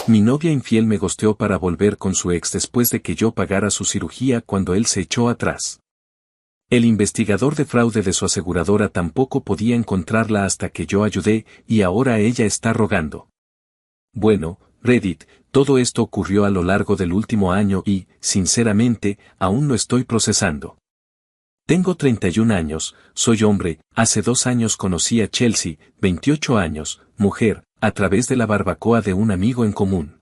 Mi novia infiel me gosteó para volver con su ex después de que yo pagara su cirugía cuando él se echó atrás. El investigador de fraude de su aseguradora tampoco podía encontrarla hasta que yo ayudé y ahora ella está rogando. Bueno, Reddit, todo esto ocurrió a lo largo del último año y, sinceramente, aún lo estoy procesando. Tengo 31 años, soy hombre, hace 2 años conocí a Chelsea, 28 años, mujer, a través de la barbacoa de un amigo en común.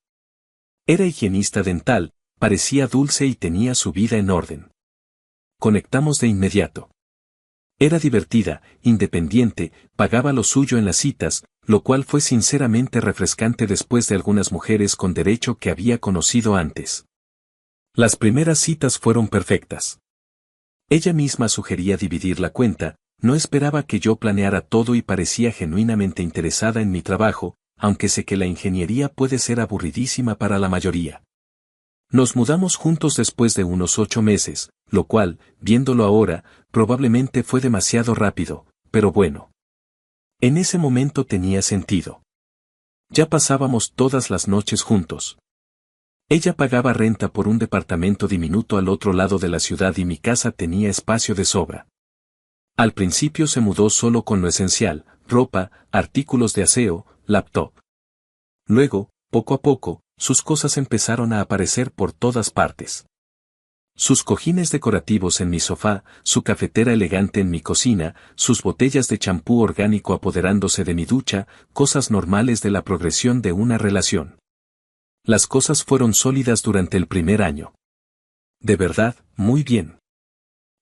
Era higienista dental, parecía dulce y tenía su vida en orden. Conectamos de inmediato. Era divertida, independiente, pagaba lo suyo en las citas, lo cual fue sinceramente refrescante después de algunas mujeres con derecho que había conocido antes. Las primeras citas fueron perfectas. Ella misma sugería dividir la cuenta, no esperaba que yo planeara todo y parecía genuinamente interesada en mi trabajo, aunque sé que la ingeniería puede ser aburridísima para la mayoría. Nos mudamos juntos después de unos 8 meses, lo cual, viéndolo ahora, probablemente fue demasiado rápido, pero bueno. En ese momento tenía sentido. Ya pasábamos todas las noches juntos. Ella pagaba renta por un departamento diminuto al otro lado de la ciudad y mi casa tenía espacio de sobra. Al principio se mudó solo con lo esencial, ropa, artículos de aseo, laptop. Luego, poco a poco, sus cosas empezaron a aparecer por todas partes. Sus cojines decorativos en mi sofá, su cafetera elegante en mi cocina, sus botellas de champú orgánico apoderándose de mi ducha, cosas normales de la progresión de una relación. Las cosas fueron sólidas durante el primer año. De verdad, muy bien.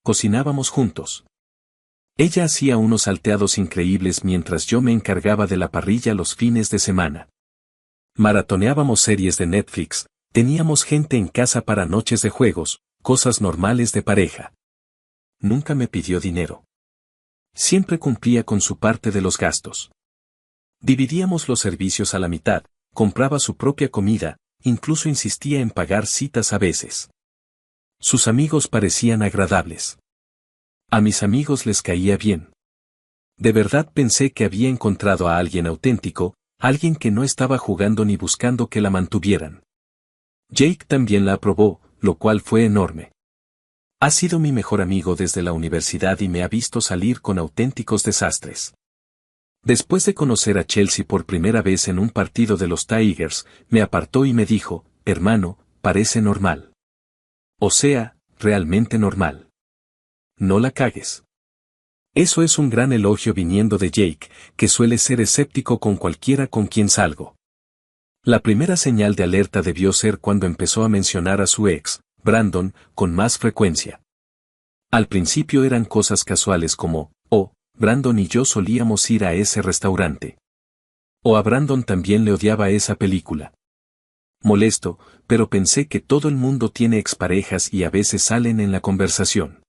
Cocinábamos juntos. Ella hacía unos salteados increíbles mientras yo me encargaba de la parrilla los fines de semana. Maratoneábamos series de Netflix, teníamos gente en casa para noches de juegos, cosas normales de pareja. Nunca me pidió dinero. Siempre cumplía con su parte de los gastos. Dividíamos los servicios a la mitad, compraba su propia comida, incluso insistía en pagar citas a veces. Sus amigos parecían agradables. A mis amigos les caía bien. De verdad pensé que había encontrado a alguien auténtico, alguien que no estaba jugando ni buscando que la mantuvieran. Jake también la aprobó, lo cual fue enorme. Ha sido mi mejor amigo desde la universidad y me ha visto salir con auténticos desastres. Después de conocer a Chelsea por primera vez en un partido de los Tigers, me apartó y me dijo, hermano, parece normal. O sea, realmente normal. No la cagues. Eso es un gran elogio viniendo de Jake, que suele ser escéptico con cualquiera con quien salgo. La primera señal de alerta debió ser cuando empezó a mencionar a su ex, Brandon, con más frecuencia. Al principio eran cosas casuales como, oh, Brandon y yo solíamos ir a ese restaurante. O a Brandon también le odiaba esa película. Molesto, pero pensé que todo el mundo tiene exparejas y a veces salen en la conversación.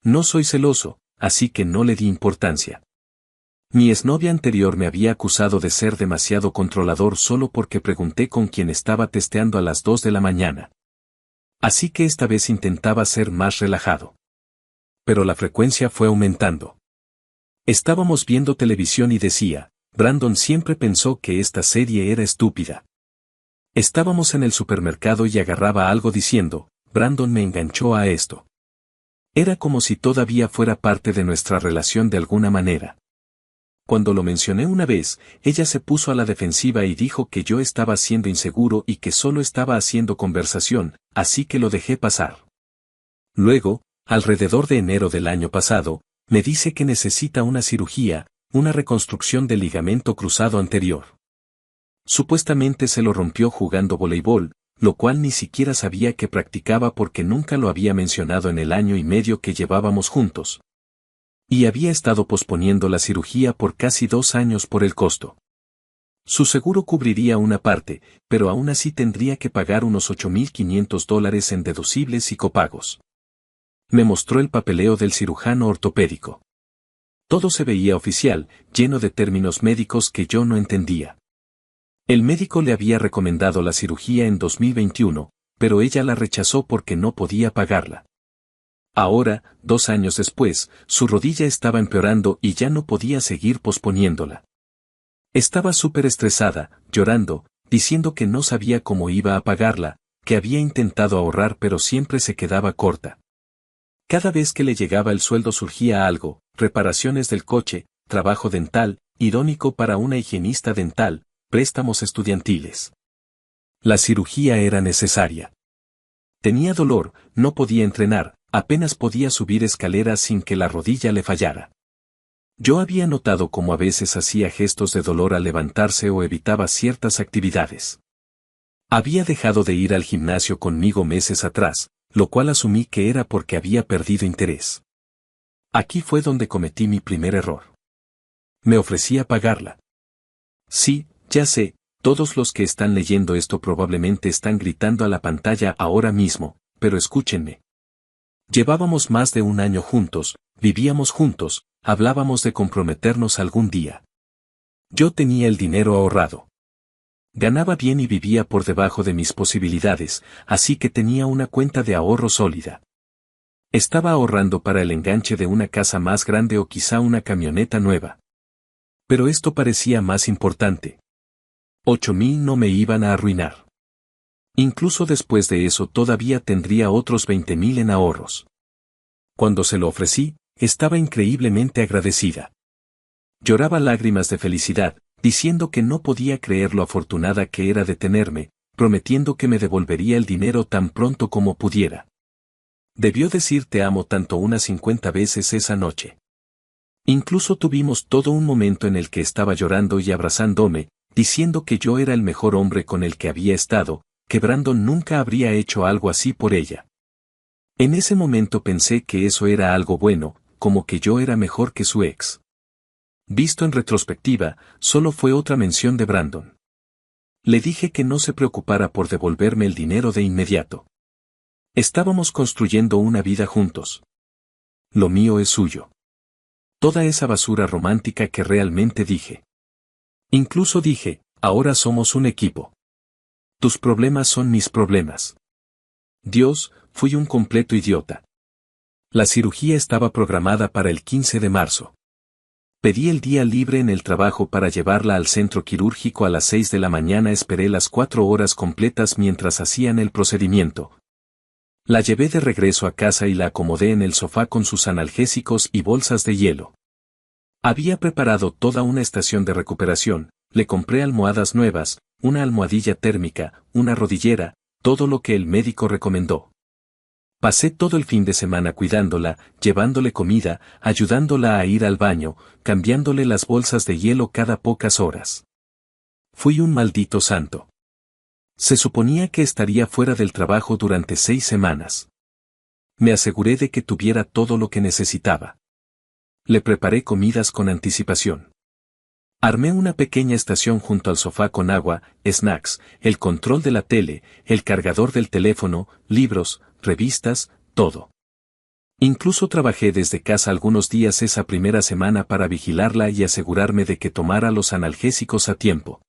No soy celoso, así que no le di importancia. Mi exnovia anterior me había acusado de ser demasiado controlador solo porque pregunté con quién estaba testeando a las 2 de la mañana. Así que esta vez intentaba ser más relajado. Pero la frecuencia fue aumentando. Estábamos viendo televisión y decía, Brandon siempre pensó que esta serie era estúpida. Estábamos en el supermercado y agarraba algo diciendo, Brandon me enganchó a esto. Era como si todavía fuera parte de nuestra relación de alguna manera. Cuando lo mencioné una vez, ella se puso a la defensiva y dijo que yo estaba siendo inseguro y que solo estaba haciendo conversación, así que lo dejé pasar. Luego, alrededor de enero del año pasado, me dice que necesita una cirugía, una reconstrucción del ligamento cruzado anterior. Supuestamente se lo rompió jugando voleibol, lo cual ni siquiera sabía que practicaba porque nunca lo había mencionado en el año y medio que llevábamos juntos. Y había estado posponiendo la cirugía por casi 2 años por el costo. Su seguro cubriría una parte, pero aún así tendría que pagar unos $8,500 en deducibles y copagos. Me mostró el papeleo del cirujano ortopédico. Todo se veía oficial, lleno de términos médicos que yo no entendía. El médico le había recomendado la cirugía en 2021, pero ella la rechazó porque no podía pagarla. Ahora, 2 años después, su rodilla estaba empeorando y ya no podía seguir posponiéndola. Estaba súper estresada, llorando, diciendo que no sabía cómo iba a pagarla, que había intentado ahorrar pero siempre se quedaba corta. Cada vez que le llegaba el sueldo surgía algo, reparaciones del coche, trabajo dental, irónico para una higienista dental, préstamos estudiantiles. La cirugía era necesaria. Tenía dolor, no podía entrenar, apenas podía subir escaleras sin que la rodilla le fallara. Yo había notado cómo a veces hacía gestos de dolor al levantarse o evitaba ciertas actividades. Había dejado de ir al gimnasio conmigo meses atrás, lo cual asumí que era porque había perdido interés. Aquí fue donde cometí mi primer error. Me ofrecí a pagarla. Sí, ya sé, todos los que están leyendo esto probablemente están gritando a la pantalla ahora mismo, pero escúchenme. Llevábamos más de un año juntos, vivíamos juntos, hablábamos de comprometernos algún día. Yo tenía el dinero ahorrado. Ganaba bien y vivía por debajo de mis posibilidades, así que tenía una cuenta de ahorro sólida. Estaba ahorrando para el enganche de una casa más grande o quizá una camioneta nueva. Pero esto parecía más importante. 8,000 no me iban a arruinar. Incluso después de eso todavía tendría otros 20,000 en ahorros. Cuando se lo ofrecí, estaba increíblemente agradecida. Lloraba lágrimas de felicidad, diciendo que no podía creer lo afortunada que era de tenerme, prometiendo que me devolvería el dinero tan pronto como pudiera. Debió decir te amo tanto unas 50 veces esa noche. Incluso tuvimos todo un momento en el que estaba llorando y abrazándome, diciendo que yo era el mejor hombre con el que había estado, que Brandon nunca habría hecho algo así por ella. En ese momento pensé que eso era algo bueno, como que yo era mejor que su ex. Visto en retrospectiva, solo fue otra mención de Brandon. Le dije que no se preocupara por devolverme el dinero de inmediato. Estábamos construyendo una vida juntos. Lo mío es suyo. Toda esa basura romántica que realmente dije. Incluso dije, ahora somos un equipo. Tus problemas son mis problemas. Dios, fui un completo idiota. La cirugía estaba programada para el 15 de marzo. Pedí el día libre en el trabajo para llevarla al centro quirúrgico a las 6 de la mañana. Esperé las 4 horas completas mientras hacían el procedimiento. La llevé de regreso a casa y la acomodé en el sofá con sus analgésicos y bolsas de hielo. Había preparado toda una estación de recuperación, le compré almohadas nuevas, una almohadilla térmica, una rodillera, todo lo que el médico recomendó. Pasé todo el fin de semana cuidándola, llevándole comida, ayudándola a ir al baño, cambiándole las bolsas de hielo cada pocas horas. Fui un maldito santo. Se suponía que estaría fuera del trabajo durante 6 semanas. Me aseguré de que tuviera todo lo que necesitaba. Le preparé comidas con anticipación. Armé una pequeña estación junto al sofá con agua, snacks, el control de la tele, el cargador del teléfono, libros, revistas, todo. Incluso trabajé desde casa algunos días esa primera semana para vigilarla y asegurarme de que tomara los analgésicos a tiempo.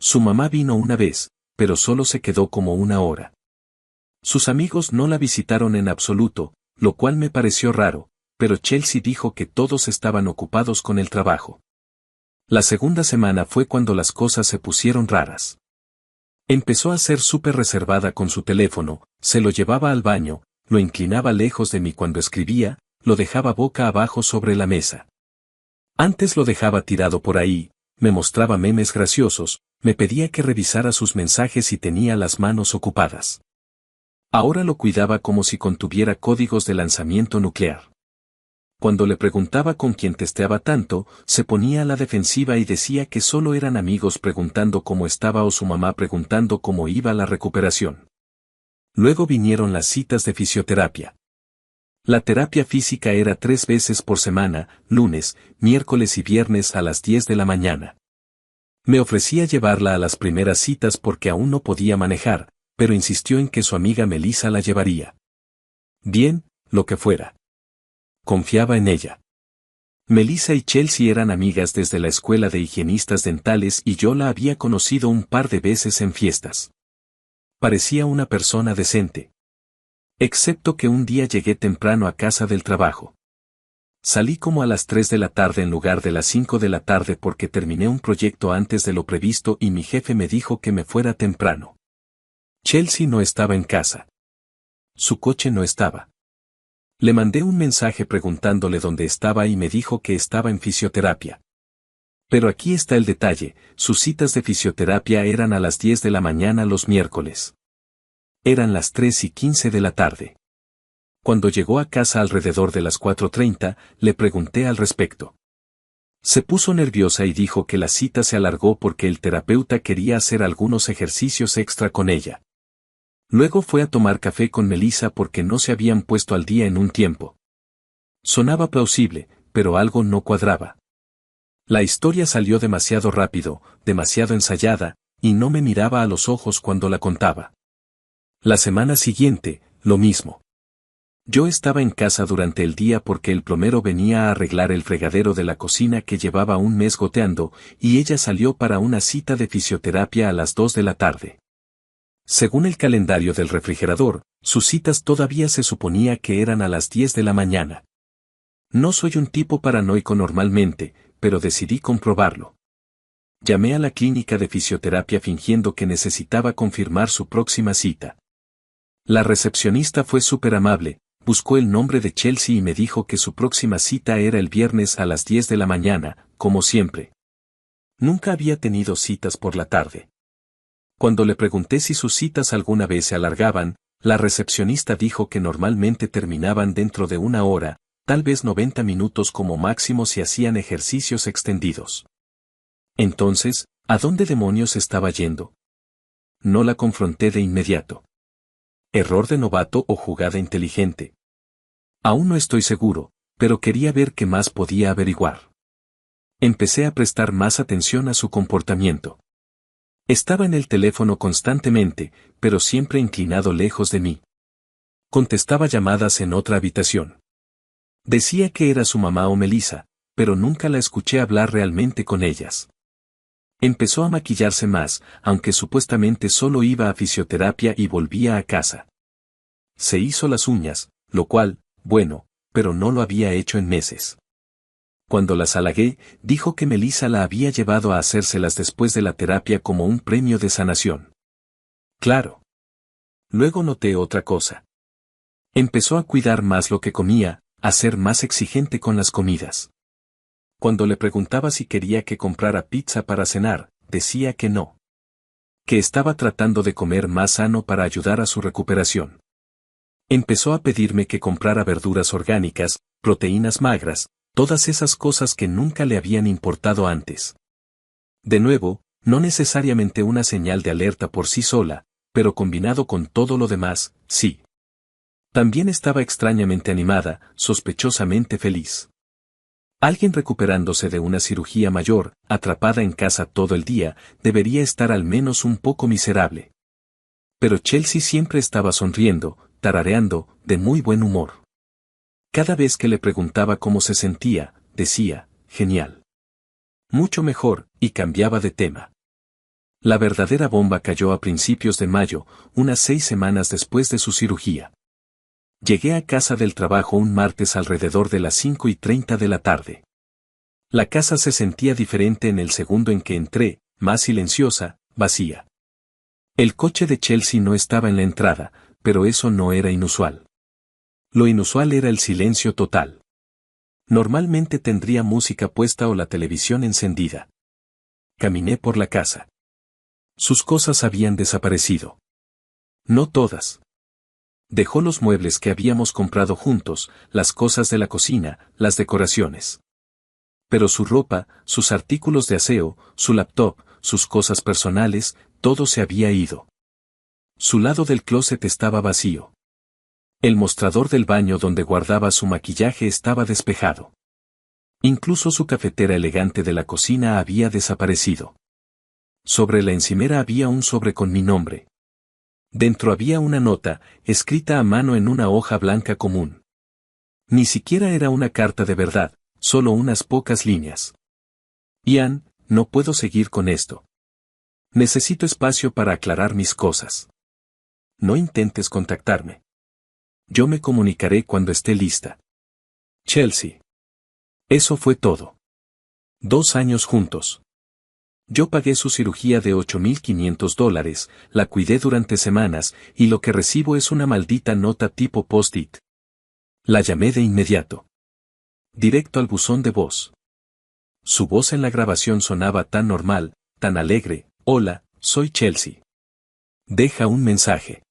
Su mamá vino una vez, pero solo se quedó como una hora. Sus amigos no la visitaron en absoluto, lo cual me pareció raro, pero Chelsea dijo que todos estaban ocupados con el trabajo. La segunda semana fue cuando las cosas se pusieron raras. Empezó a ser súper reservada con su teléfono, se lo llevaba al baño, lo inclinaba lejos de mí cuando escribía, lo dejaba boca abajo sobre la mesa. Antes lo dejaba tirado por ahí, me mostraba memes graciosos, me pedía que revisara sus mensajes y tenía las manos ocupadas. Ahora lo cuidaba como si contuviera códigos de lanzamiento nuclear. Cuando le preguntaba con quién testeaba tanto, se ponía a la defensiva y decía que solo eran amigos preguntando cómo estaba o su mamá preguntando cómo iba la recuperación. Luego vinieron las citas de fisioterapia. La terapia física era 3 veces por semana, lunes, miércoles y viernes a las 10 de la mañana. Me ofrecía llevarla a las primeras citas porque aún no podía manejar, pero insistió en que su amiga Melissa la llevaría. Bien, lo que fuera. Confiaba en ella. Melissa y Chelsea eran amigas desde la escuela de higienistas dentales y yo la había conocido un par de veces en fiestas. Parecía una persona decente. Excepto que un día llegué temprano a casa del trabajo. Salí como a las 3 de la tarde en lugar de las 5 de la tarde porque terminé un proyecto antes de lo previsto y mi jefe me dijo que me fuera temprano. Chelsea no estaba en casa. Su coche no estaba. Le mandé un mensaje preguntándole dónde estaba y me dijo que estaba en fisioterapia. Pero aquí está el detalle, sus citas de fisioterapia eran a las 10 de la mañana los miércoles. Eran las 3:15 de la tarde. Cuando llegó a casa alrededor de las 4:30, le pregunté al respecto. Se puso nerviosa y dijo que la cita se alargó porque el terapeuta quería hacer algunos ejercicios extra con ella. Luego fue a tomar café con Melissa porque no se habían puesto al día en un tiempo. Sonaba plausible, pero algo no cuadraba. La historia salió demasiado rápido, demasiado ensayada, y no me miraba a los ojos cuando la contaba. La semana siguiente, lo mismo. Yo estaba en casa durante el día porque el plomero venía a arreglar el fregadero de la cocina que llevaba un mes goteando, y ella salió para una cita de fisioterapia a las 2 de la tarde. Según el calendario del refrigerador, sus citas todavía se suponía que eran a las 10 de la mañana. No soy un tipo paranoico normalmente, pero decidí comprobarlo. Llamé a la clínica de fisioterapia fingiendo que necesitaba confirmar su próxima cita. La recepcionista fue súper amable, buscó el nombre de Chelsea y me dijo que su próxima cita era el viernes a las 10 de la mañana, como siempre. Nunca había tenido citas por la tarde. Cuando le pregunté si sus citas alguna vez se alargaban, la recepcionista dijo que normalmente terminaban dentro de una hora, tal vez 90 minutos como máximo si hacían ejercicios extendidos. Entonces, ¿a dónde demonios estaba yendo? No la confronté de inmediato. ¿Error de novato o jugada inteligente? Aún no estoy seguro, pero quería ver qué más podía averiguar. Empecé a prestar más atención a su comportamiento. Estaba en el teléfono constantemente, pero siempre inclinado lejos de mí. Contestaba llamadas en otra habitación. Decía que era su mamá o Melissa, pero nunca la escuché hablar realmente con ellas. Empezó a maquillarse más, aunque supuestamente solo iba a fisioterapia y volvía a casa. Se hizo las uñas, lo cual, bueno, pero no lo había hecho en meses. Cuando las halagué, dijo que Melissa la había llevado a hacérselas después de la terapia como un premio de sanación. Claro. Luego noté otra cosa. Empezó a cuidar más lo que comía, a ser más exigente con las comidas. Cuando le preguntaba si quería que comprara pizza para cenar, decía que no. Que estaba tratando de comer más sano para ayudar a su recuperación. Empezó a pedirme que comprara verduras orgánicas, proteínas magras, todas esas cosas que nunca le habían importado antes. De nuevo, no necesariamente una señal de alerta por sí sola, pero combinado con todo lo demás, sí. También estaba extrañamente animada, sospechosamente feliz. Alguien recuperándose de una cirugía mayor, atrapada en casa todo el día, debería estar al menos un poco miserable. Pero Chelsea siempre estaba sonriendo, tarareando, de muy buen humor. Cada vez que le preguntaba cómo se sentía, decía, genial. Mucho mejor, y cambiaba de tema. La verdadera bomba cayó a principios de mayo, unas 6 semanas después de su cirugía. Llegué a casa del trabajo un martes alrededor de las 5:30 de la tarde. La casa se sentía diferente en el segundo en que entré, más silenciosa, vacía. El coche de Chelsea no estaba en la entrada, pero eso no era inusual. Lo inusual era el silencio total. Normalmente tendría música puesta o la televisión encendida. Caminé por la casa. Sus cosas habían desaparecido. No todas. Dejó los muebles que habíamos comprado juntos, las cosas de la cocina, las decoraciones. Pero su ropa, sus artículos de aseo, su laptop, sus cosas personales, todo se había ido. Su lado del closet estaba vacío. El mostrador del baño donde guardaba su maquillaje estaba despejado. Incluso su cafetera elegante de la cocina había desaparecido. Sobre la encimera había un sobre con mi nombre. Dentro había una nota, escrita a mano en una hoja blanca común. Ni siquiera era una carta de verdad, solo unas pocas líneas. Ian, no puedo seguir con esto. Necesito espacio para aclarar mis cosas. No intentes contactarme. Yo me comunicaré cuando esté lista. Chelsea. Eso fue todo. 2 años juntos. Yo pagué su cirugía de $8,500, la cuidé durante semanas, y lo que recibo es una maldita nota tipo post-it. La llamé de inmediato. Directo al buzón de voz. Su voz en la grabación sonaba tan normal, tan alegre. Hola, soy Chelsea. Deja un mensaje.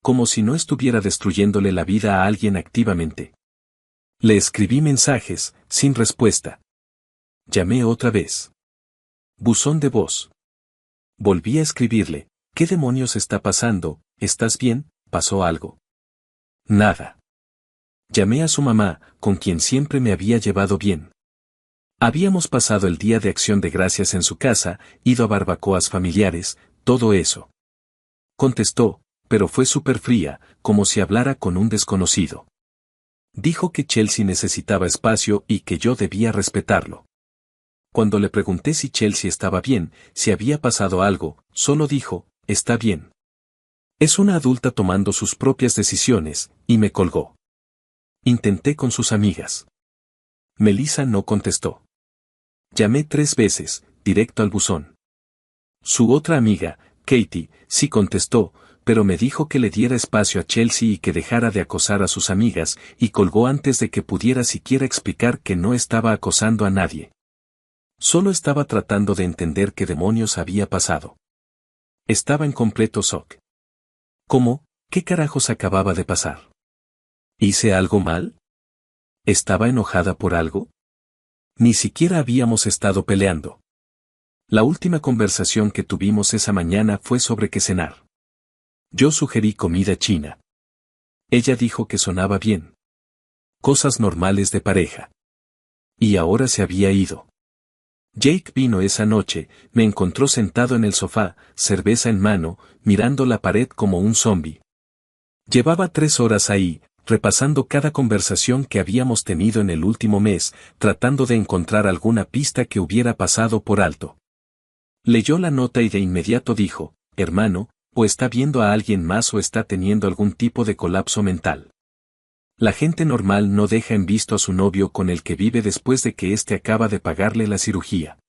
Como si no estuviera destruyéndole la vida a alguien activamente. Le escribí mensajes, sin respuesta. Llamé otra vez. Buzón de voz. Volví a escribirle. ¿Qué demonios está pasando? ¿Estás bien? ¿Pasó algo? Nada. Llamé a su mamá, con quien siempre me había llevado bien. Habíamos pasado el día de Acción de Gracias en su casa, ido a barbacoas familiares, todo eso. Contestó, pero fue súper fría, como si hablara con un desconocido. Dijo que Chelsea necesitaba espacio y que yo debía respetarlo. Cuando le pregunté si Chelsea estaba bien, si había pasado algo, solo dijo, está bien. Es una adulta tomando sus propias decisiones, y me colgó. Intenté con sus amigas. Melissa no contestó. Llamé 3 veces, directo al buzón. Su otra amiga, Katie, sí contestó, pero me dijo que le diera espacio a Chelsea y que dejara de acosar a sus amigas, y colgó antes de que pudiera siquiera explicar que no estaba acosando a nadie. Solo estaba tratando de entender qué demonios había pasado. Estaba en completo shock. ¿Cómo? ¿Qué carajos acababa de pasar? ¿Hice algo mal? ¿Estaba enojada por algo? Ni siquiera habíamos estado peleando. La última conversación que tuvimos esa mañana fue sobre qué cenar. Yo sugerí comida china. Ella dijo que sonaba bien. Cosas normales de pareja. Y ahora se había ido. Jake vino esa noche, me encontró sentado en el sofá, cerveza en mano, mirando la pared como un zombi. Llevaba 3 horas ahí, repasando cada conversación que habíamos tenido en el último mes, tratando de encontrar alguna pista que hubiera pasado por alto. Leyó la nota y de inmediato dijo, hermano, o está viendo a alguien más o está teniendo algún tipo de colapso mental. La gente normal no deja en visto a su novio con el que vive después de que éste acaba de pagarle la cirugía.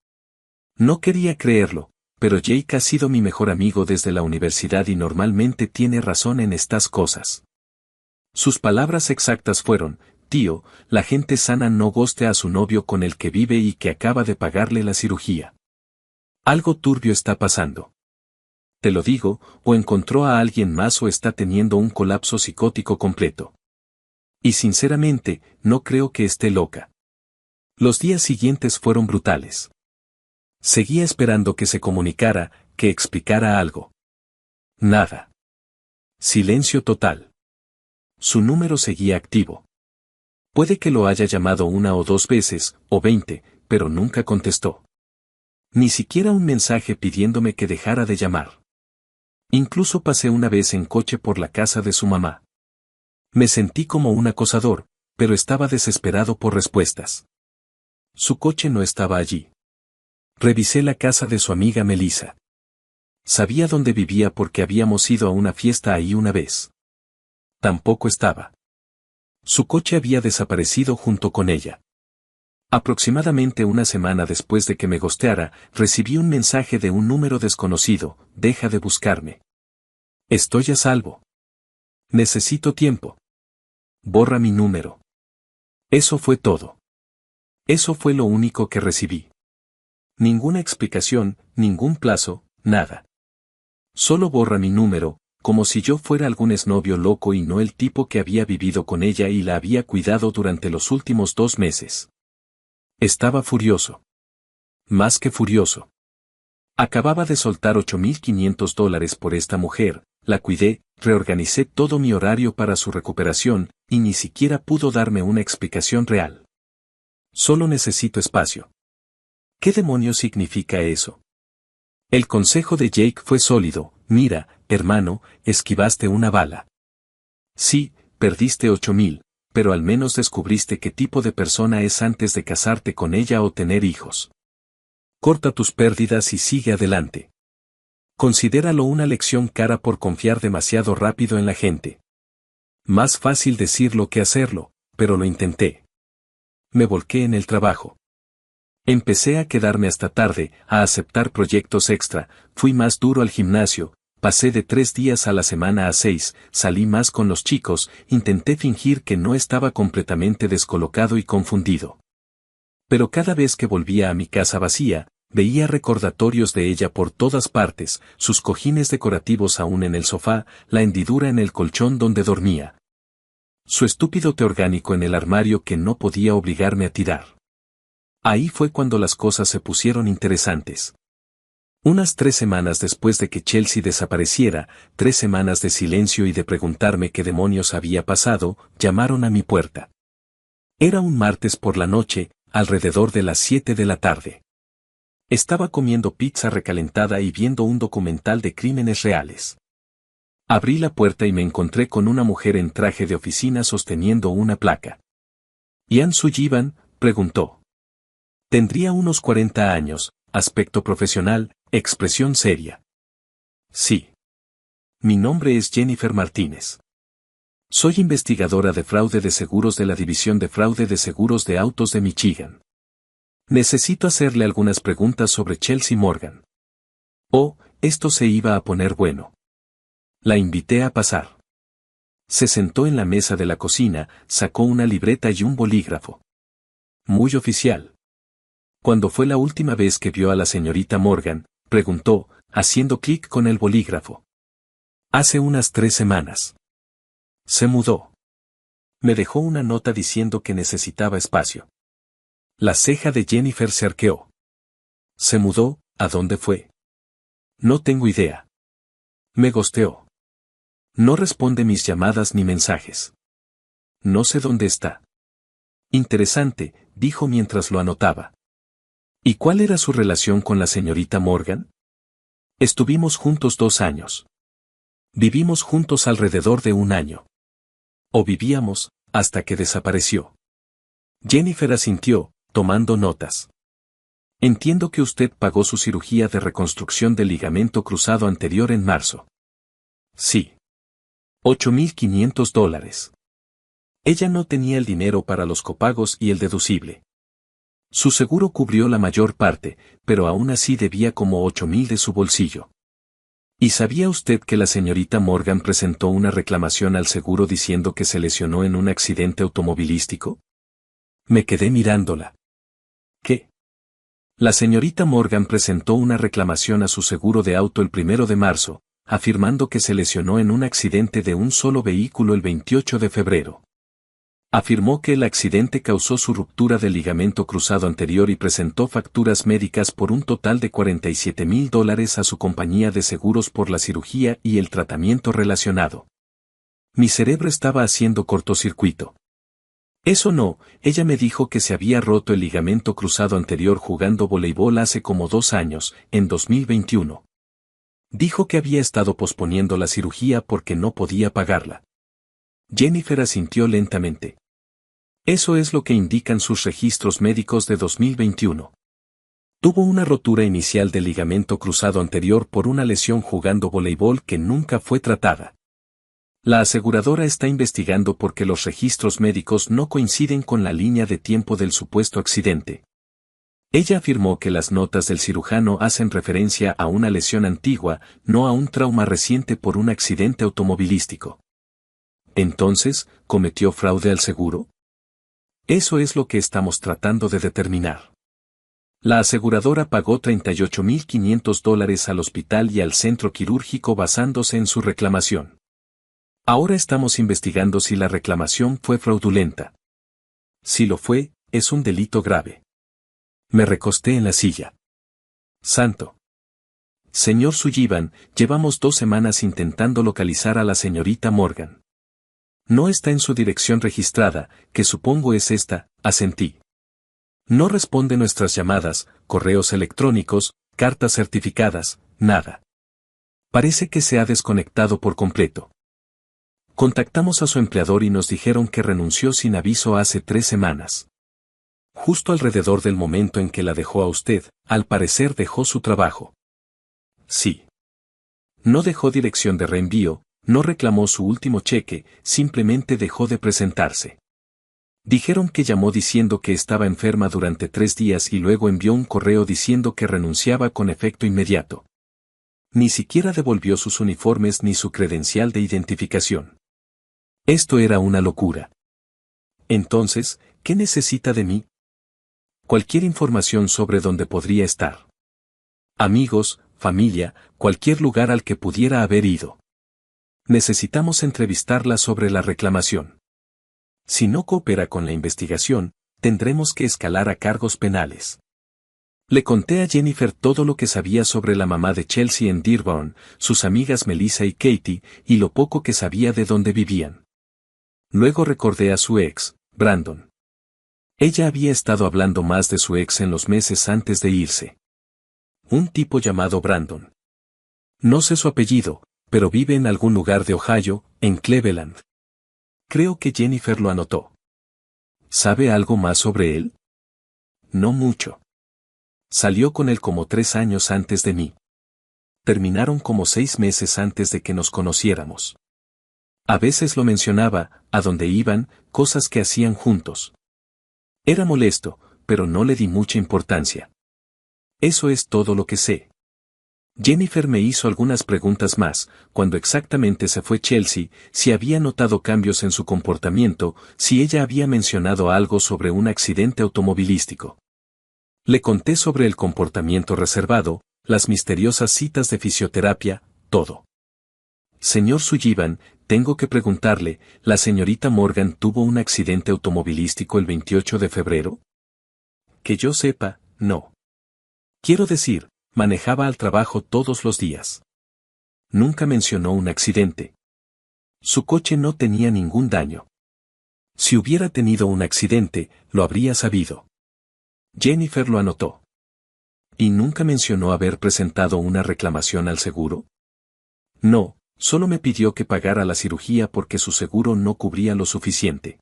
No quería creerlo, pero Jake ha sido mi mejor amigo desde la universidad y normalmente tiene razón en estas cosas. Sus palabras exactas fueron, tío, la gente sana no gostea a su novio con el que vive y que acaba de pagarle la cirugía. Algo turbio está pasando. Te lo digo, o encontró a alguien más o está teniendo un colapso psicótico completo. Y sinceramente, no creo que esté loca. Los días siguientes fueron brutales. Seguía esperando que se comunicara, que explicara algo. Nada. Silencio total. Su número seguía activo. Puede que lo haya llamado 1 o 2 veces, o 20, pero nunca contestó. Ni siquiera un mensaje pidiéndome que dejara de llamar. Incluso pasé una vez en coche por la casa de su mamá. Me sentí como un acosador, pero estaba desesperado por respuestas. Su coche no estaba allí. Revisé la casa de su amiga Melissa. Sabía dónde vivía porque habíamos ido a una fiesta ahí una vez. Tampoco estaba. Su coche había desaparecido junto con ella. Aproximadamente una semana después de que me ghosteara, recibí un mensaje de un número desconocido, deja de buscarme. Estoy a salvo. Necesito tiempo. Borra mi número. Eso fue todo. Eso fue lo único que recibí. Ninguna explicación, ningún plazo, nada. Solo borra mi número, como si yo fuera algún exnovio loco y no el tipo que había vivido con ella y la había cuidado durante los últimos 2 meses. Estaba furioso. Más que furioso. Acababa de soltar $8,500 por esta mujer, la cuidé, reorganicé todo mi horario para su recuperación, y ni siquiera pudo darme una explicación real. Solo necesito espacio. ¿Qué demonios significa eso? El consejo de Jake fue sólido, mira, hermano, esquivaste una bala. Sí, perdiste 8,000, pero al menos descubriste qué tipo de persona es antes de casarte con ella o tener hijos. Corta tus pérdidas y sigue adelante. Considéralo una lección cara por confiar demasiado rápido en la gente. Más fácil decirlo que hacerlo, pero lo intenté. Me volqué en el trabajo. Empecé a quedarme hasta tarde, a aceptar proyectos extra, fui más duro al gimnasio, pasé de 3 días a la semana a 6, salí más con los chicos, intenté fingir que no estaba completamente descolocado y confundido. Pero cada vez que volvía a mi casa vacía, veía recordatorios de ella por todas partes, sus cojines decorativos aún en el sofá, la hendidura en el colchón donde dormía. Su estúpido té orgánico en el armario que no podía obligarme a tirar. Ahí fue cuando las cosas se pusieron interesantes. Unas 3 semanas después de que Chelsea desapareciera, 3 semanas de silencio y de preguntarme qué demonios había pasado, llamaron a mi puerta. Era un martes por la noche, alrededor de las 7 de la tarde. Estaba comiendo pizza recalentada y viendo un documental de crímenes reales. Abrí la puerta y me encontré con una mujer en traje de oficina sosteniendo una placa. ¿Ian Sullivan?, preguntó. Tendría unos 40 años, aspecto profesional, expresión seria. Sí. Mi nombre es Jennifer Martínez. Soy investigadora de fraude de seguros de la División de Fraude de Seguros de Autos de Michigan. Necesito hacerle algunas preguntas sobre Chelsea Morgan. Oh, esto se iba a poner bueno. La invité a pasar. Se sentó en la mesa de la cocina, sacó una libreta y un bolígrafo. Muy oficial. ¿Cuándo fue la última vez que vio a la señorita Morgan?, preguntó, haciendo clic con el bolígrafo. Hace unas 3 semanas. Se mudó. Me dejó una nota diciendo que necesitaba espacio. La ceja de Jennifer se arqueó. ¿Se mudó? ¿A dónde fue? No tengo idea. Me gosteó. No responde mis llamadas ni mensajes. No sé dónde está. Interesante, dijo mientras lo anotaba. ¿Y cuál era su relación con la señorita Morgan? Estuvimos juntos 2 años. Vivimos juntos alrededor de 1 año. O vivíamos, hasta que desapareció. Jennifer asintió, tomando notas. Entiendo que usted pagó su cirugía de reconstrucción del ligamento cruzado anterior en marzo. Sí. $8,500. Ella no tenía el dinero para los copagos y el deducible. Su seguro cubrió la mayor parte, pero aún así debía como 8,000 de su bolsillo. ¿Y sabía usted que la señorita Morgan presentó una reclamación al seguro diciendo que se lesionó en un accidente automovilístico? Me quedé mirándola. ¿Qué? La señorita Morgan presentó una reclamación a su seguro de auto el 1 de marzo, afirmando que se lesionó en un accidente de un solo vehículo el 28 de febrero. Afirmó que el accidente causó su ruptura del ligamento cruzado anterior y presentó facturas médicas por un total de $47,000 a su compañía de seguros por la cirugía y el tratamiento relacionado. Mi cerebro estaba haciendo cortocircuito. Eso no, ella me dijo que se había roto el ligamento cruzado anterior jugando voleibol hace como 2 años, en 2021. Dijo que había estado posponiendo la cirugía porque no podía pagarla. Jennifer asintió lentamente. Eso es lo que indican sus registros médicos de 2021. Tuvo una rotura inicial del ligamento cruzado anterior por una lesión jugando voleibol que nunca fue tratada. La aseguradora está investigando porque los registros médicos no coinciden con la línea de tiempo del supuesto accidente. Ella afirmó que las notas del cirujano hacen referencia a una lesión antigua, no a un trauma reciente por un accidente automovilístico. Entonces, ¿cometió fraude al seguro? Eso es lo que estamos tratando de determinar. La aseguradora pagó $38,500 al hospital y al centro quirúrgico basándose en su reclamación. Ahora estamos investigando si la reclamación fue fraudulenta. Si lo fue, es un delito grave. Me recosté en la silla. Santo. Señor Sullivan, llevamos 2 semanas intentando localizar a la señorita Morgan. No está en su dirección registrada, que supongo es esta, asentí. No responde nuestras llamadas, correos electrónicos, cartas certificadas, nada. Parece que se ha desconectado por completo. Contactamos a su empleador y nos dijeron que renunció sin aviso hace 3 semanas. Justo alrededor del momento en que la dejó a usted, al parecer dejó su trabajo. Sí. No dejó dirección de reenvío, no reclamó su último cheque, simplemente dejó de presentarse. Dijeron que llamó diciendo que estaba enferma durante 3 días y luego envió un correo diciendo que renunciaba con efecto inmediato. Ni siquiera devolvió sus uniformes ni su credencial de identificación. Esto era una locura. Entonces, ¿qué necesita de mí? Cualquier información sobre dónde podría estar. Amigos, familia, cualquier lugar al que pudiera haber ido. Necesitamos entrevistarla sobre la reclamación. Si no coopera con la investigación, tendremos que escalar a cargos penales. Le conté a Jennifer todo lo que sabía sobre la mamá de Chelsea en Dearborn, sus amigas Melissa y Katie, y lo poco que sabía de dónde vivían. Luego recordé a su ex, Brandon. Ella había estado hablando más de su ex en los meses antes de irse. Un tipo llamado Brandon. No sé su apellido, pero vive en algún lugar de Ohio, en Cleveland. Creo que Jennifer lo anotó. ¿Sabe algo más sobre él? No mucho. Salió con él como 3 años antes de mí. Terminaron como 6 meses antes de que nos conociéramos. A veces lo mencionaba, a dónde iban, cosas que hacían juntos. Era molesto, pero no le di mucha importancia. Eso es todo lo que sé. Jennifer me hizo algunas preguntas más, cuando exactamente se fue Chelsea, si había notado cambios en su comportamiento, si ella había mencionado algo sobre un accidente automovilístico. Le conté sobre el comportamiento reservado, las misteriosas citas de fisioterapia, todo. Señor Sullivan, tengo que preguntarle, ¿la señorita Morgan tuvo un accidente automovilístico el 28 de febrero? Que yo sepa, no. Quiero decir, manejaba al trabajo todos los días. Nunca mencionó un accidente. Su coche no tenía ningún daño. Si hubiera tenido un accidente, lo habría sabido. Jennifer lo anotó. ¿Y nunca mencionó haber presentado una reclamación al seguro? No, solo me pidió que pagara la cirugía porque su seguro no cubría lo suficiente.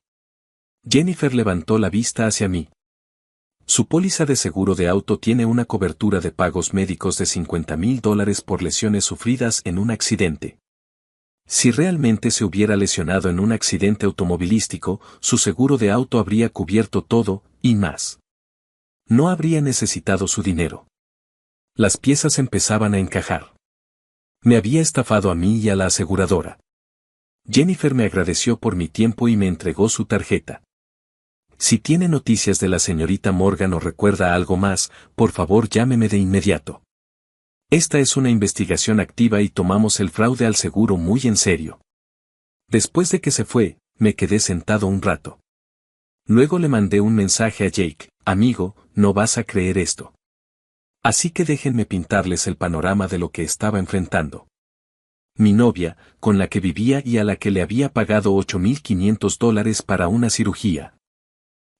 Jennifer levantó la vista hacia mí. Su póliza de seguro de auto tiene una cobertura de pagos médicos de $50,000 por lesiones sufridas en un accidente. Si realmente se hubiera lesionado en un accidente automovilístico, su seguro de auto habría cubierto todo, y más. No habría necesitado su dinero. Las piezas empezaban a encajar. Me había estafado a mí y a la aseguradora. Jennifer me agradeció por mi tiempo y me entregó su tarjeta. Si tiene noticias de la señorita Morgan o recuerda algo más, por favor llámeme de inmediato. Esta es una investigación activa y tomamos el fraude al seguro muy en serio. Después de que se fue, me quedé sentado un rato. Luego le mandé un mensaje a Jake, amigo, no vas a creer esto. Así que déjenme pintarles el panorama de lo que estaba enfrentando. Mi novia, con la que vivía y a la que le había pagado $8,500 para una cirugía.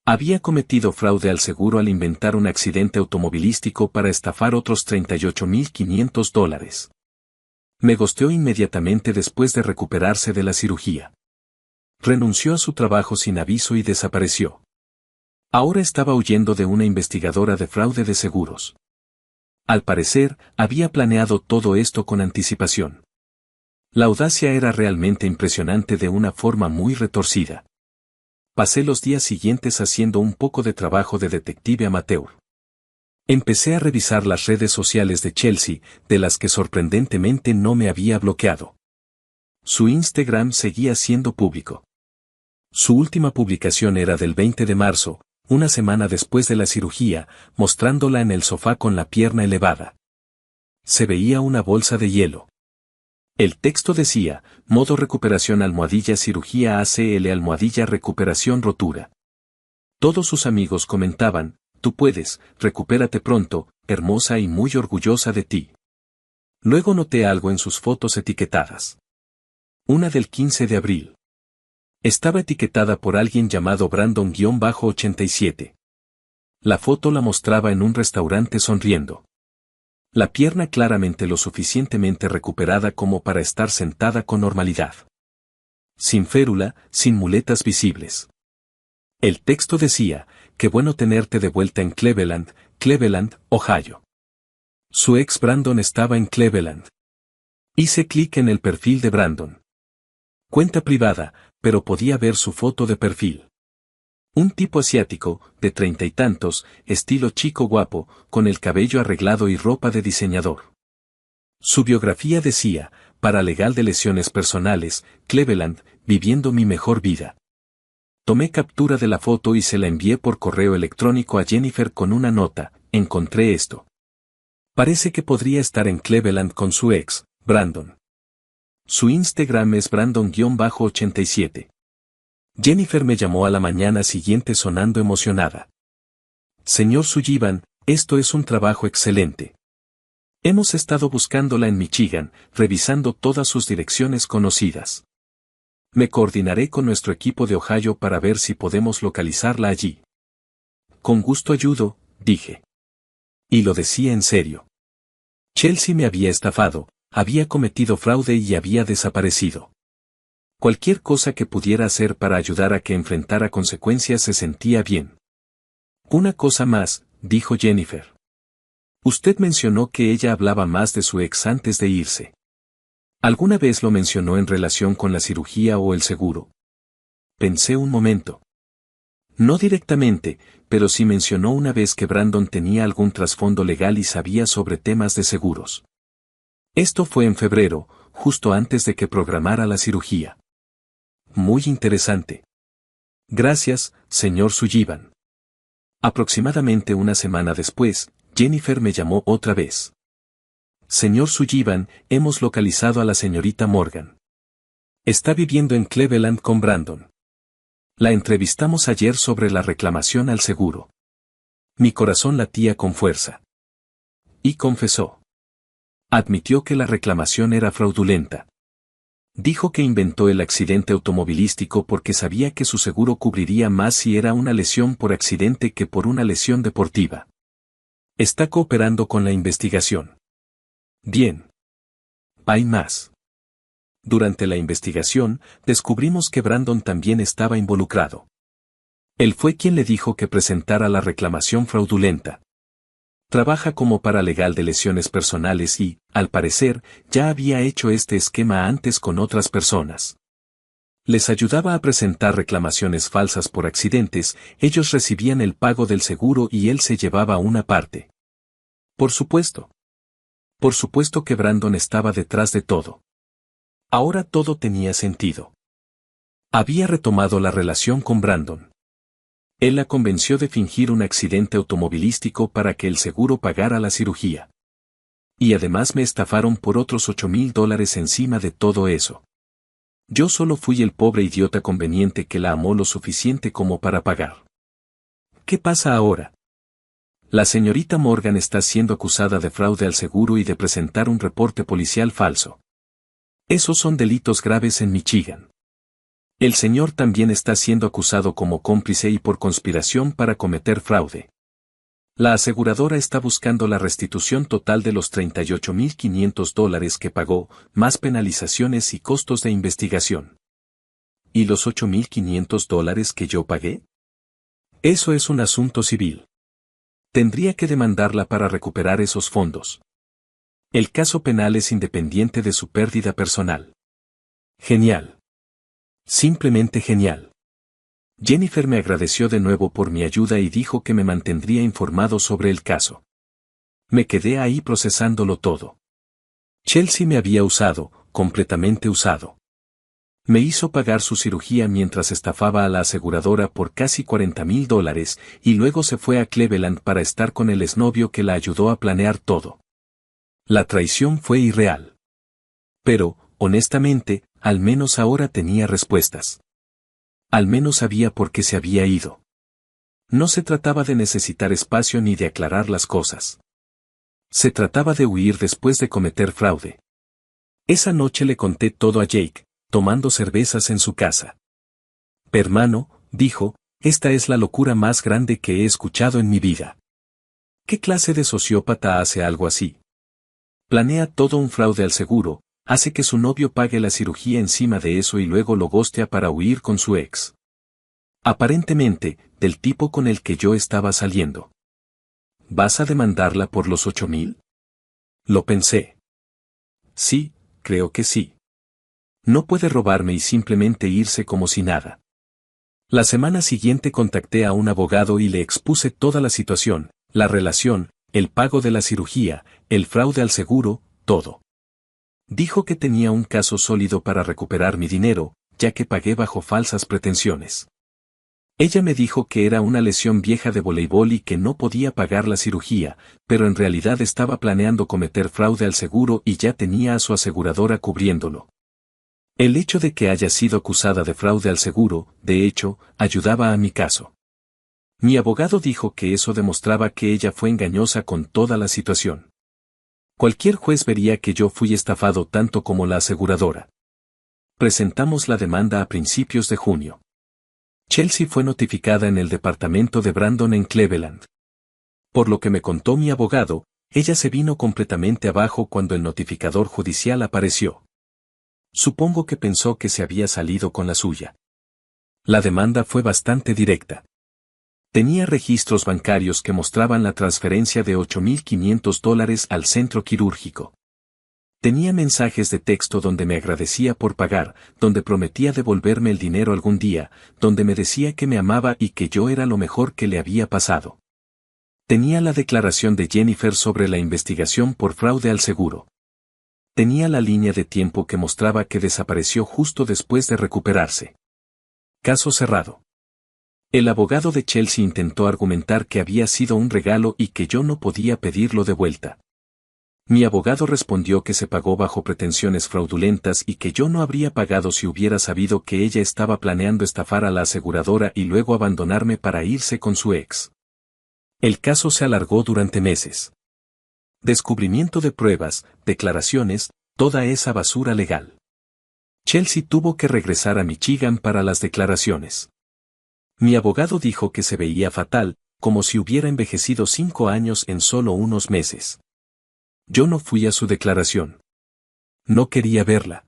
Había cometido fraude al seguro al inventar un accidente automovilístico para estafar otros $38,500. Me gosteó inmediatamente después de recuperarse de la cirugía. Renunció a su trabajo sin aviso y desapareció. Ahora estaba huyendo de una investigadora de fraude de seguros. Al parecer, había planeado todo esto con anticipación. La audacia era realmente impresionante de una forma muy retorcida. Pasé los días siguientes haciendo un poco de trabajo de detective amateur. Empecé a revisar las redes sociales de Chelsea, de las que sorprendentemente no me había bloqueado. Su Instagram seguía siendo público. Su última publicación era del 20 de marzo, una semana después de la cirugía, mostrándola en el sofá con la pierna elevada. Se veía una bolsa de hielo. El texto decía, modo recuperación ⁇ cirugía ACL _ recuperación rotura. Todos sus amigos comentaban, tú puedes, recupérate pronto, hermosa y muy orgullosa de ti. Luego noté algo en sus fotos etiquetadas. Una del 15 de abril. Estaba etiquetada por alguien llamado Brandon-87. La foto la mostraba en un restaurante sonriendo. La pierna claramente lo suficientemente recuperada como para estar sentada con normalidad. Sin férula, sin muletas visibles. El texto decía, qué bueno tenerte de vuelta en Cleveland, Cleveland, Ohio. Su ex Brandon estaba en Cleveland. Hice clic en el perfil de Brandon. Cuenta privada, pero podía ver su foto de perfil. Un tipo asiático, de 30 y tantos, estilo chico guapo, con el cabello arreglado y ropa de diseñador. Su biografía decía, paralegal de lesiones personales, Cleveland, viviendo mi mejor vida. Tomé captura de la foto y se la envié por correo electrónico a Jennifer con una nota, encontré esto. Parece que podría estar en Cleveland con su ex, Brandon. Su Instagram es Brandon-87. Jennifer me llamó a la mañana siguiente sonando emocionada. Señor Sullivan, esto es un trabajo excelente. Hemos estado buscándola en Michigan, revisando todas sus direcciones conocidas. Me coordinaré con nuestro equipo de Ohio para ver si podemos localizarla allí. Con gusto ayudo, dije. Y lo decía en serio. Chelsea me había estafado, había cometido fraude y había desaparecido. Cualquier cosa que pudiera hacer para ayudar a que enfrentara consecuencias se sentía bien. Una cosa más, dijo Jennifer. Usted mencionó que ella hablaba más de su ex antes de irse. ¿Alguna vez lo mencionó en relación con la cirugía o el seguro? Pensé un momento. No directamente, pero sí mencionó una vez que Brandon tenía algún trasfondo legal y sabía sobre temas de seguros. Esto fue en febrero, justo antes de que programara la cirugía. Muy interesante. Gracias, señor Sullivan. Aproximadamente una semana después, Jennifer me llamó otra vez. Señor Sullivan, hemos localizado a la señorita Morgan. Está viviendo en Cleveland con Brandon. La entrevistamos ayer sobre la reclamación al seguro. Mi corazón latía con fuerza. Y confesó. Admitió que la reclamación era fraudulenta. Dijo que inventó el accidente automovilístico porque sabía que su seguro cubriría más si era una lesión por accidente que por una lesión deportiva. Está cooperando con la investigación. Bien. Hay más. Durante la investigación, descubrimos que Brandon también estaba involucrado. Él fue quien le dijo que presentara la reclamación fraudulenta. Trabaja como paralegal de lesiones personales y, al parecer, ya había hecho este esquema antes con otras personas. Les ayudaba a presentar reclamaciones falsas por accidentes, ellos recibían el pago del seguro y él se llevaba una parte. Por supuesto. Por supuesto que Brandon estaba detrás de todo. Ahora todo tenía sentido. Había retomado la relación con Brandon. Él la convenció de fingir un accidente automovilístico para que el seguro pagara la cirugía. Y además me estafaron por otros $8,000 encima de todo eso. Yo solo fui el pobre idiota conveniente que la amó lo suficiente como para pagar. ¿Qué pasa ahora? La señorita Morgan está siendo acusada de fraude al seguro y de presentar un reporte policial falso. Esos son delitos graves en Michigan. El señor también está siendo acusado como cómplice y por conspiración para cometer fraude. La aseguradora está buscando la restitución total de los $38,500 que pagó, más penalizaciones y costos de investigación. ¿Y los $8,500 que yo pagué? Eso es un asunto civil. Tendría que demandarla para recuperar esos fondos. El caso penal es independiente de su pérdida personal. Genial. Simplemente genial. Jennifer me agradeció de nuevo por mi ayuda y dijo que me mantendría informado sobre el caso. Me quedé ahí procesándolo todo. Chelsea me había usado, completamente usado. Me hizo pagar su cirugía mientras estafaba a la aseguradora por casi $40,000 y luego se fue a Cleveland para estar con el exnovio que la ayudó a planear todo. La traición fue irreal. Pero, honestamente, al menos ahora tenía respuestas. Al menos sabía por qué se había ido. No se trataba de necesitar espacio ni de aclarar las cosas. Se trataba de huir después de cometer fraude. Esa noche le conté todo a Jake, tomando cervezas en su casa. Hermano, dijo, esta es la locura más grande que he escuchado en mi vida. ¿Qué clase de sociópata hace algo así? Planea todo un fraude al seguro, hace que su novio pague la cirugía encima de eso y luego lo gostea para huir con su ex. Aparentemente, del tipo con el que yo estaba saliendo. ¿Vas a demandarla por los $8,000? Lo pensé. Sí, creo que sí. No puede robarme y simplemente irse como si nada. La semana siguiente contacté a un abogado y le expuse toda la situación, la relación, el pago de la cirugía, el fraude al seguro, todo. Dijo que tenía un caso sólido para recuperar mi dinero, ya que pagué bajo falsas pretensiones. Ella me dijo que era una lesión vieja de voleibol y que no podía pagar la cirugía, pero en realidad estaba planeando cometer fraude al seguro y ya tenía a su aseguradora cubriéndolo. El hecho de que haya sido acusada de fraude al seguro, de hecho, ayudaba a mi caso. Mi abogado dijo que eso demostraba que ella fue engañosa con toda la situación. Cualquier juez vería que yo fui estafado tanto como la aseguradora. Presentamos la demanda a principios de junio. Chelsea fue notificada en el departamento de Brandon en Cleveland. Por lo que me contó mi abogado, ella se vino completamente abajo cuando el notificador judicial apareció. Supongo que pensó que se había salido con la suya. La demanda fue bastante directa. Tenía registros bancarios que mostraban la transferencia de $8,500 al centro quirúrgico. Tenía mensajes de texto donde me agradecía por pagar, donde prometía devolverme el dinero algún día, donde me decía que me amaba y que yo era lo mejor que le había pasado. Tenía la declaración de Jennifer sobre la investigación por fraude al seguro. Tenía la línea de tiempo que mostraba que desapareció justo después de recuperarse. Caso cerrado. El abogado de Chelsea intentó argumentar que había sido un regalo y que yo no podía pedirlo de vuelta. Mi abogado respondió que se pagó bajo pretensiones fraudulentas y que yo no habría pagado si hubiera sabido que ella estaba planeando estafar a la aseguradora y luego abandonarme para irse con su ex. El caso se alargó durante meses. Descubrimiento de pruebas, declaraciones, toda esa basura legal. Chelsea tuvo que regresar a Michigan para las declaraciones. Mi abogado dijo que se veía fatal, como si hubiera envejecido 5 años en solo unos meses. Yo no fui a su declaración. No quería verla.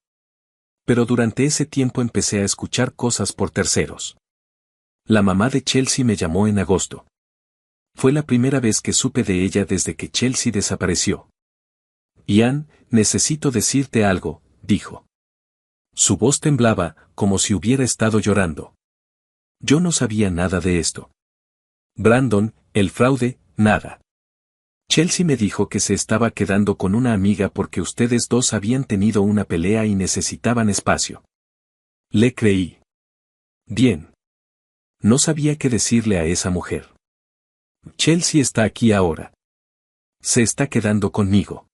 Pero durante ese tiempo empecé a escuchar cosas por terceros. La mamá de Chelsea me llamó en agosto. Fue la primera vez que supe de ella desde que Chelsea desapareció. Ian, necesito decirte algo, dijo. Su voz temblaba, como si hubiera estado llorando. Yo no sabía nada de esto. Brandon, el fraude, nada. Chelsea me dijo que se estaba quedando con una amiga porque ustedes dos habían tenido una pelea y necesitaban espacio. Le creí. Bien. No sabía qué decirle a esa mujer. Chelsea está aquí ahora. Se está quedando conmigo.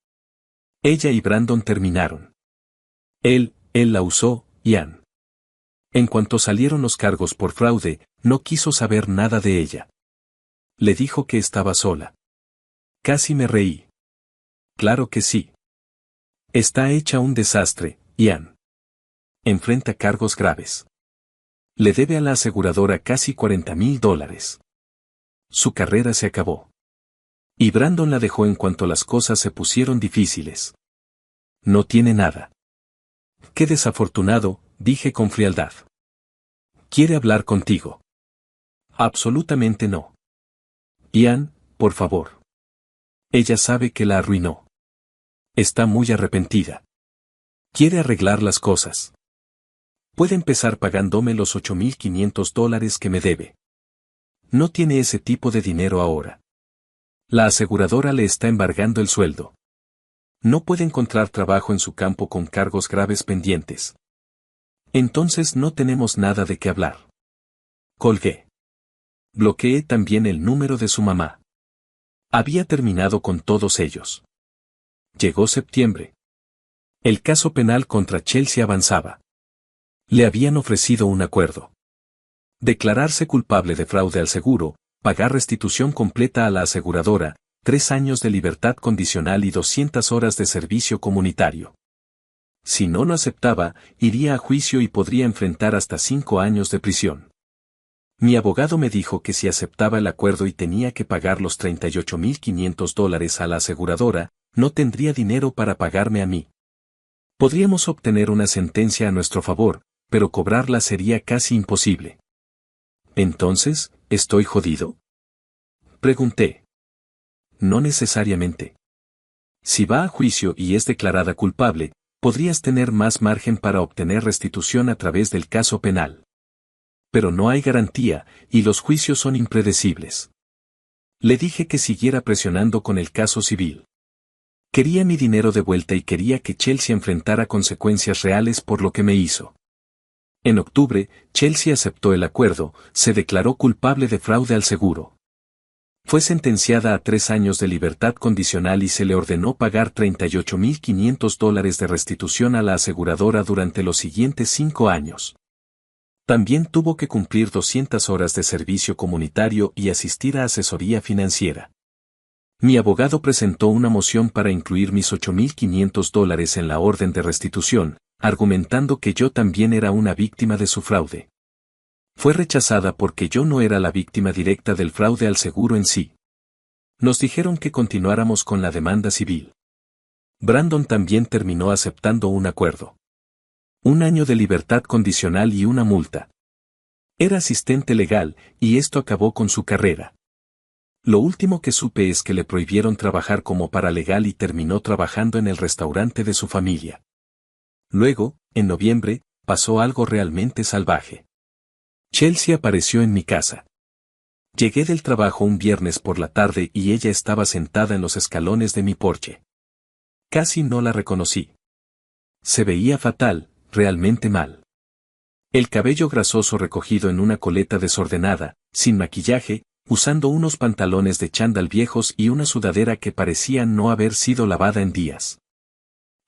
Ella y Brandon terminaron. Él la usó, Ian. En cuanto salieron los cargos por fraude, no quiso saber nada de ella. Le dijo que estaba sola. Casi me reí. Claro que sí. Está hecha un desastre, Ian. Enfrenta cargos graves. Le debe a la aseguradora casi $40,000. Su carrera se acabó. Y Brandon la dejó en cuanto las cosas se pusieron difíciles. No tiene nada. Qué desafortunado, dije con frialdad. ¿Quiere hablar contigo? Absolutamente no. Ian, por favor. Ella sabe que la arruinó. Está muy arrepentida. Quiere arreglar las cosas. Puede empezar pagándome los $8,500 que me debe. No tiene ese tipo de dinero ahora. La aseguradora le está embargando el sueldo. No puede encontrar trabajo en su campo con cargos graves pendientes. Entonces no tenemos nada de qué hablar. Colgué. Bloqueé también el número de su mamá. Había terminado con todos ellos. Llegó septiembre. El caso penal contra Chelsea avanzaba. Le habían ofrecido un acuerdo. Declararse culpable de fraude al seguro, pagar restitución completa a la aseguradora, 3 años de libertad condicional y 200 horas de servicio comunitario. Si no lo aceptaba, iría a juicio y podría enfrentar hasta 5 años de prisión. Mi abogado me dijo que si aceptaba el acuerdo y tenía que pagar los $38,500 a la aseguradora, no tendría dinero para pagarme a mí. Podríamos obtener una sentencia a nuestro favor, pero cobrarla sería casi imposible. Entonces, ¿estoy jodido? Pregunté. No necesariamente. Si va a juicio y es declarada culpable, podrías tener más margen para obtener restitución a través del caso penal. pero no hay garantía, y los juicios son impredecibles. Le dije que siguiera presionando con el caso civil. Quería mi dinero de vuelta y quería que Chelsea enfrentara consecuencias reales por lo que me hizo. En octubre, Chelsea aceptó el acuerdo, se declaró culpable de fraude al seguro. Fue sentenciada a 3 años de libertad condicional y se le ordenó pagar $38.500 de restitución a la aseguradora durante los siguientes 5 años. También tuvo que cumplir 200 horas de servicio comunitario y asistir a asesoría financiera. Mi abogado presentó una moción para incluir mis $8.500 en la orden de restitución, argumentando que yo también era una víctima de su fraude. Fue rechazada porque yo no era la víctima directa del fraude al seguro en sí. Nos dijeron que continuáramos con la demanda civil. Brandon también terminó aceptando un acuerdo. 1 año de libertad condicional y una multa. Era asistente legal, y esto acabó con su carrera. Lo último que supe es que le prohibieron trabajar como paralegal y terminó trabajando en el restaurante de su familia. Luego, en noviembre, pasó algo realmente salvaje. Chelsea apareció en mi casa. Llegué del trabajo un viernes por la tarde y ella estaba sentada en los escalones de mi porche. Casi no la reconocí. Se veía fatal, realmente mal. El cabello grasoso recogido en una coleta desordenada, sin maquillaje, usando unos pantalones de chándal viejos y una sudadera que parecía no haber sido lavada en días.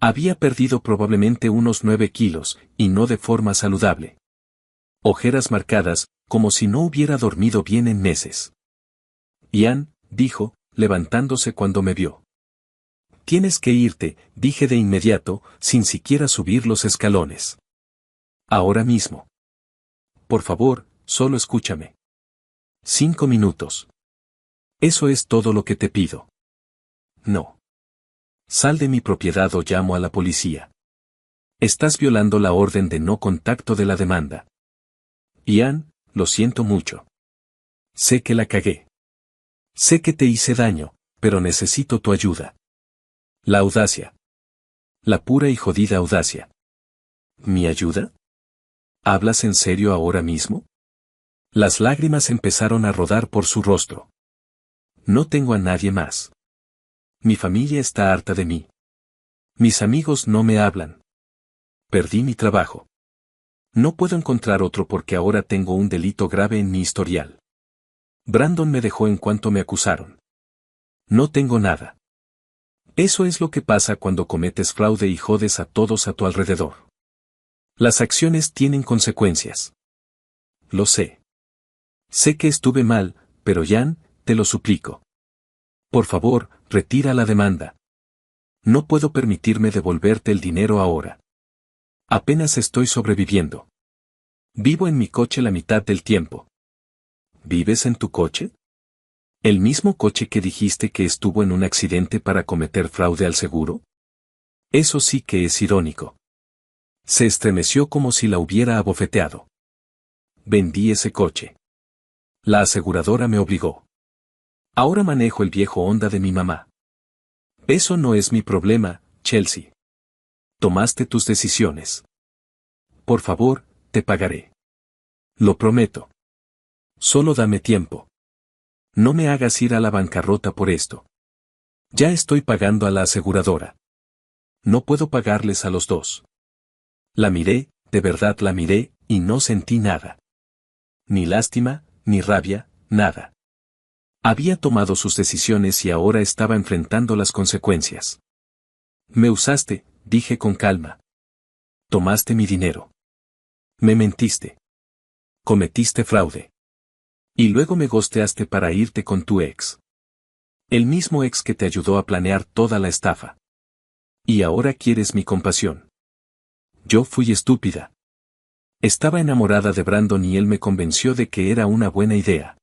Había perdido probablemente unos 9 kilos, y no de forma saludable. Ojeras marcadas, como si no hubiera dormido bien en meses. Ian, dijo, levantándose cuando me vio. Tienes que irte, dije de inmediato, sin siquiera subir los escalones. Ahora mismo. Por favor, solo escúchame. 5 minutos. Eso es todo lo que te pido. No. Sal de mi propiedad o llamo a la policía. Estás violando la orden de no contacto de la demanda. Ian, lo siento mucho. Sé que la cagué. Sé que te hice daño, pero necesito tu ayuda. La audacia. La pura y jodida audacia. ¿Mi ayuda? ¿Hablas en serio ahora mismo? Las lágrimas empezaron a rodar por su rostro. No tengo a nadie más. Mi familia está harta de mí. Mis amigos no me hablan. Perdí mi trabajo. No puedo encontrar otro porque ahora tengo un delito grave en mi historial. Brandon me dejó en cuanto me acusaron. No tengo nada. Eso es lo que pasa cuando cometes fraude y jodes a todos a tu alrededor. Las acciones tienen consecuencias. Lo sé. Sé que estuve mal, pero Jan, te lo suplico. Por favor, retira la demanda. No puedo permitirme devolverte el dinero ahora. Apenas estoy sobreviviendo. Vivo en mi coche la mitad del tiempo. ¿Vives en tu coche? ¿El mismo coche que dijiste que estuvo en un accidente para cometer fraude al seguro? Eso sí que es irónico. Se estremeció como si la hubiera abofeteado. Vendí ese coche. La aseguradora me obligó. Ahora manejo el viejo Honda de mi mamá. Eso no es mi problema, Chelsea. Tomaste tus decisiones. Por favor, te pagaré. Lo prometo. Solo dame tiempo. No me hagas ir a la bancarrota por esto. Ya estoy pagando a la aseguradora. No puedo pagarles a los dos. La miré, de verdad la miré, y no sentí nada. Ni lástima, ni rabia, nada. Había tomado sus decisiones y ahora estaba enfrentando las consecuencias. Me usaste, dije con calma. Tomaste mi dinero. Me mentiste. Cometiste fraude. Y luego me ghosteaste para irte con tu ex. El mismo ex que te ayudó a planear toda la estafa. Y ahora quieres mi compasión. Yo fui estúpida. Estaba enamorada de Brandon y él me convenció de que era una buena idea.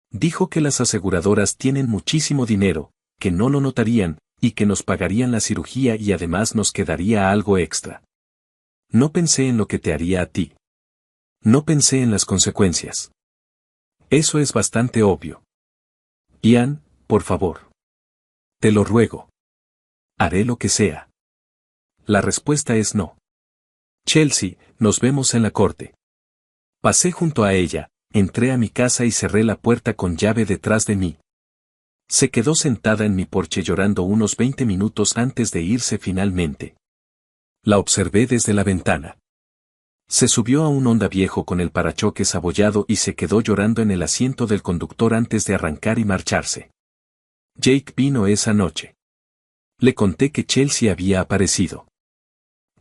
Dijo que las aseguradoras tienen muchísimo dinero, que no lo notarían, y que nos pagarían la cirugía y además nos quedaría algo extra. No pensé en lo que te haría a ti. No pensé en las consecuencias. Eso es bastante obvio. Ian, por favor. Te lo ruego. Haré lo que sea. La respuesta es no. Chelsea, nos vemos en la corte. Pasé junto a ella, entré a mi casa y cerré la puerta con llave detrás de mí. Se quedó sentada en mi porche llorando unos 20 minutos antes de irse finalmente. La observé desde la ventana. Se subió a un Honda viejo con el parachoques abollado y se quedó llorando en el asiento del conductor antes de arrancar y marcharse. Jake vino esa noche. Le conté que Chelsea había aparecido.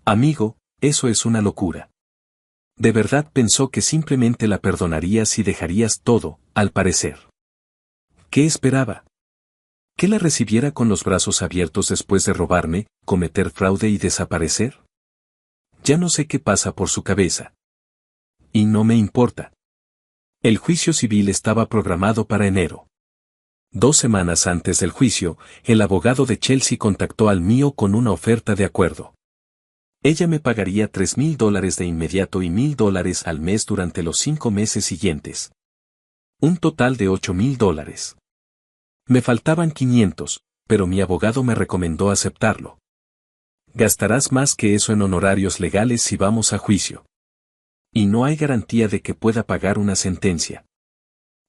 Amigo, eso es una locura. De verdad pensó que simplemente la perdonarías y dejarías todo, al parecer. ¿Qué esperaba? ¿Que la recibiera con los brazos abiertos después de robarme, cometer fraude y desaparecer? Ya no sé qué pasa por su cabeza. Y no me importa. El juicio civil estaba programado para enero. 2 semanas antes del juicio, el abogado de Chelsea contactó al mío con una oferta de acuerdo. Ella me pagaría $3,000 de inmediato y $1,000 al mes durante los 5 meses siguientes. Un total de $8,000. Me faltaban 500, pero mi abogado me recomendó aceptarlo. Gastarás más que eso en honorarios legales si vamos a juicio. Y no hay garantía de que pueda pagar una sentencia.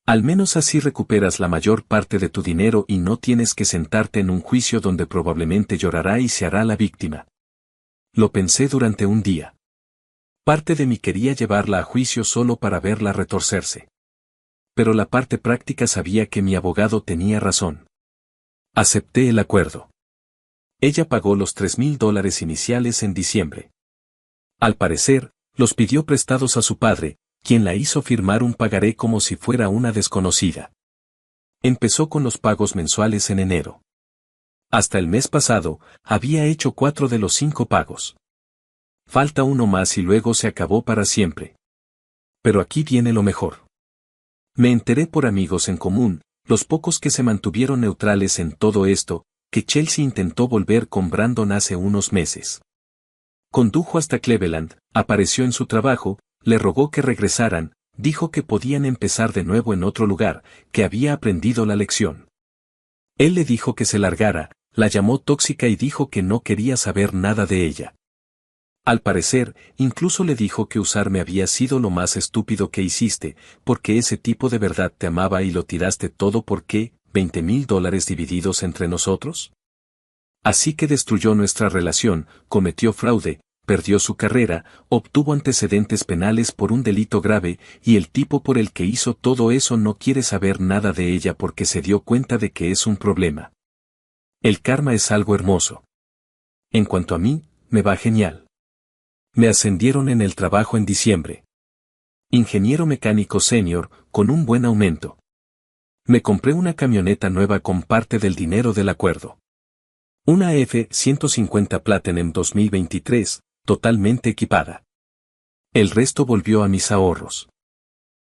Al menos así recuperas la mayor parte de tu dinero y no tienes que sentarte en un juicio donde probablemente llorará y se hará la víctima. Lo pensé durante un día. Parte de mí quería llevarla a juicio solo para verla retorcerse. Pero la parte práctica sabía que mi abogado tenía razón. Acepté el acuerdo. Ella pagó los $3,000 iniciales en diciembre. Al parecer, los pidió prestados a su padre, quien la hizo firmar un pagaré como si fuera una desconocida. Empezó con los pagos mensuales en enero. Hasta el mes pasado, había hecho 4 de los 5 pagos. Falta uno más y luego se acabó para siempre. Pero aquí viene lo mejor. Me enteré por amigos en común, los pocos que se mantuvieron neutrales en todo esto, que Chelsea intentó volver con Brandon hace unos meses. Condujo hasta Cleveland, apareció en su trabajo, le rogó que regresaran, dijo que podían empezar de nuevo en otro lugar, que había aprendido la lección. Él le dijo que se largara, la llamó tóxica y dijo que no quería saber nada de ella. Al parecer, incluso le dijo que usarme había sido lo más estúpido que hiciste, porque ese tipo de verdad te amaba y lo tiraste todo por qué, $20,000 divididos entre nosotros. Así que destruyó nuestra relación, cometió fraude, perdió su carrera, obtuvo antecedentes penales por un delito grave, y el tipo por el que hizo todo eso no quiere saber nada de ella porque se dio cuenta de que es un problema. El karma es algo hermoso. En cuanto a mí, me va genial. Me ascendieron en el trabajo en diciembre. Ingeniero mecánico senior, con un buen aumento. Me compré una camioneta nueva con parte del dinero del acuerdo. Una F-150 Platinum 2023, totalmente equipada. El resto volvió a mis ahorros.